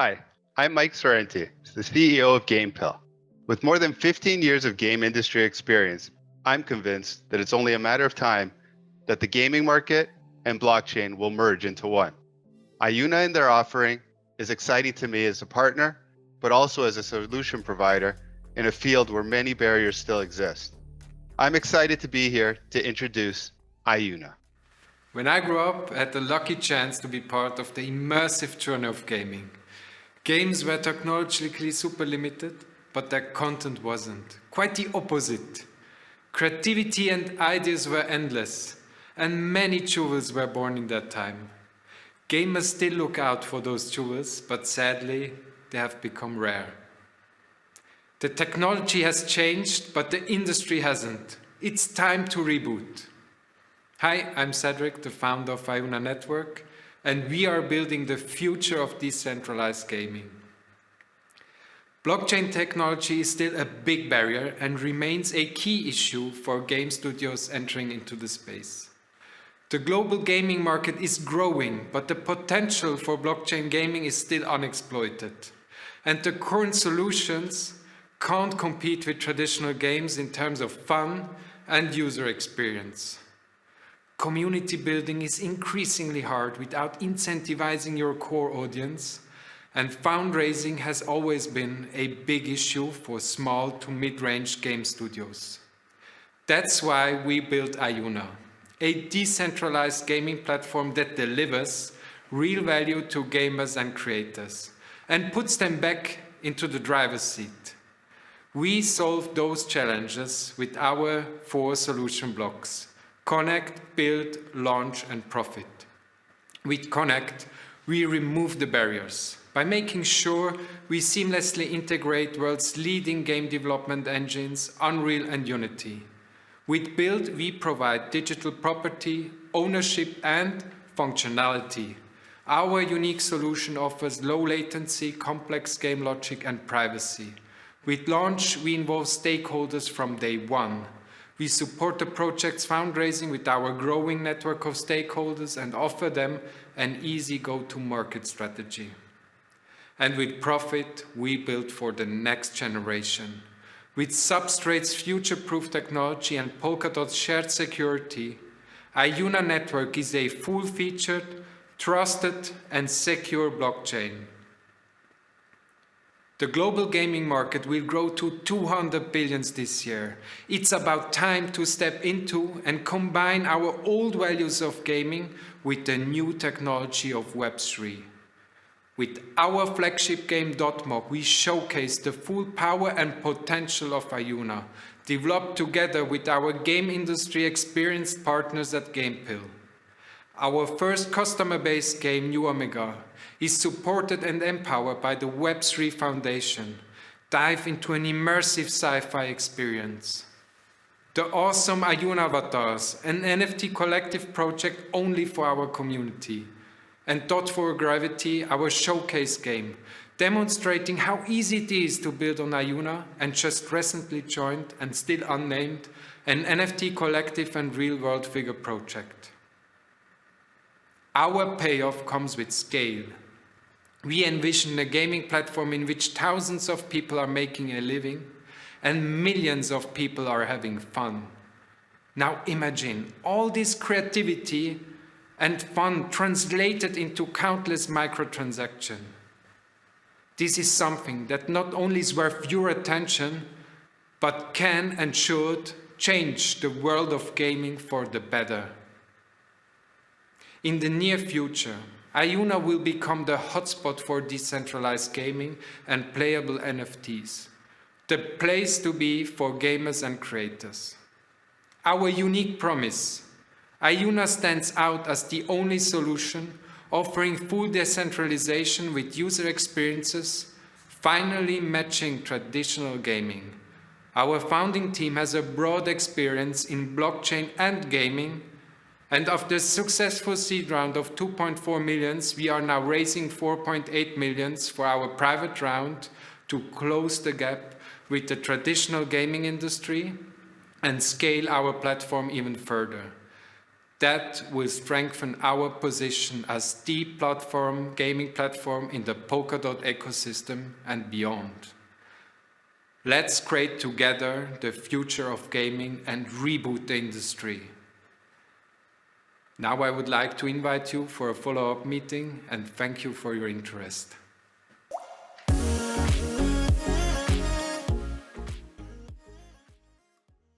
Hi, I'm Mike Sorrenti, the CEO of GamePill. With more than 15 years of game industry experience, I'm convinced that it's only a matter of time that the gaming market and blockchain will merge into one. Ajuna and their offering is exciting to me as a partner, but also as a solution provider in a field where many barriers still exist. I'm excited to be here to introduce Ajuna. When I grew up, I had the lucky chance to be part of the immersive journey of gaming. Games were technologically super limited, but their content wasn't. Quite the opposite. Creativity and ideas were endless, and many jewels were born in that time. Gamers still look out for those jewels, but sadly, they have become rare. The technology has changed, but the industry hasn't. It's time to reboot. Hi, I'm Cedric, the founder of Ajuna Network, and we are building the future of decentralized gaming. Blockchain technology is still a big barrier and remains a key issue for game studios entering into the space. The global gaming market is growing, but the potential for blockchain gaming is still unexploited. And the current solutions can't compete with traditional games in terms of fun and user experience. Community building is increasingly hard without incentivizing your core audience, and fundraising has always been a big issue for small to mid-range game studios. That's why we built Ajuna, a decentralized gaming platform that delivers real value to gamers and creators and puts them back into the driver's seat. We solve those challenges with our 4 solution blocks: Connect, Build, Launch, and Profit. With Connect, we remove the barriers by making sure we seamlessly integrate world's leading game development engines, Unreal and Unity. With Build, we provide digital property, ownership, and functionality. Our unique solution offers low latency, complex game logic, and privacy. With Launch, we involve stakeholders from day one. We support the project's fundraising with our growing network of stakeholders and offer them an easy go-to-market strategy. And with Profit, we build for the next generation. With Substrate's future-proof technology and Polkadot's shared security, Ajuna Network is a full-featured, trusted, and secure blockchain. The global gaming market will grow to 200 billion this year. It's about time to step into and combine our old values of gaming with the new technology of Web3. With our flagship game .mock, we showcase the full power and potential of Ajuna, developed together with our game industry experienced partners at GamePill. Our first customer-based game, New Omega, is supported and empowered by the Web3 Foundation. Dive into an immersive sci-fi experience. The awesome Ajuna Avatars, an NFT collective project only for our community. And Dot for Gravity, our showcase game, demonstrating how easy it is to build on Ajuna, and just recently joined and still unnamed an NFT collective and real-world figure project. Our payoff comes with scale. We envision a gaming platform in which thousands of people are making a living and millions of people are having fun. Now imagine all this creativity and fun translated into countless microtransactions. This is something that not only is worth your attention, but can and should change the world of gaming for the better. In the near future, Ajuna will become the hotspot for decentralized gaming and playable NFTs, the place to be for gamers and creators. Our unique promise: Ajuna stands out as the only solution offering full decentralization with user experiences, finally matching traditional gaming. Our founding team has a broad experience in blockchain and gaming, and after a successful seed round of 2.4 million, we are now raising 4.8 million for our private round to close the gap with the traditional gaming industry and scale our platform even further. That will strengthen our position as the gaming platform in the Polkadot ecosystem and beyond. Let's create together the future of gaming and reboot the industry. Now I would like to invite you for a follow-up meeting and thank you for your interest.